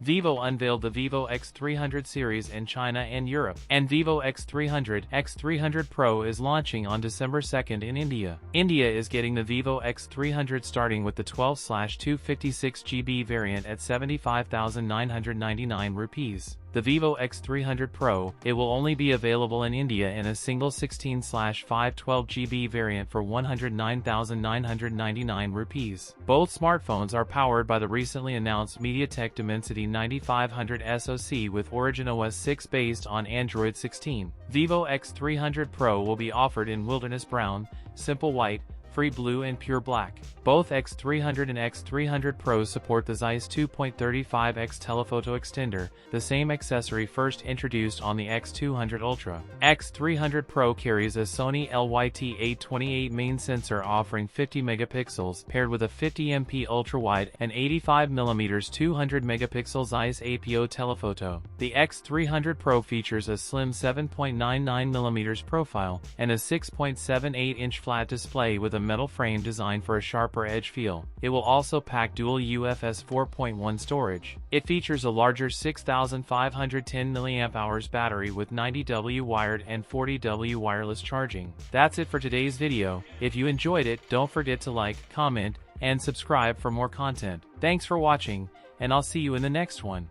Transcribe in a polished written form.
Vivo unveiled the Vivo X300 series in China and Europe, and Vivo X300, X300 Pro is launching on December 2nd in India. India is getting the Vivo X300 starting with the 12/256GB variant at 75,999 rupees. The Vivo X300 Pro, it will only be available in India in a single 16/512GB variant for 109,999 rupees. Both smartphones are powered by the recently announced MediaTek Dimensity 9500 SoC with Origin OS 6 based on Android 16. Vivo X300 Pro will be offered in Wilderness Brown, Simple White, Free Blue and Pure Black. Both X300 and X300 Pro support the Zeiss 2.35x telephoto extender, the same accessory first introduced on the X200 Ultra. X300 Pro carries a Sony LYT-828 main sensor offering 50 megapixels paired with a 50MP ultra-wide and 85mm 200 megapixel Zeiss APO telephoto. The X300 Pro features a slim 7.99mm profile and a 6.78-inch flat display with a metal frame designed for a sharper edge feel. It will also pack dual UFS 4.1 storage. It features a larger 6,510 mAh battery with 90W wired and 40W wireless charging. That's it for today's video. If you enjoyed it, don't forget to like, comment, and subscribe for more content. Thanks for watching, and I'll see you in the next one.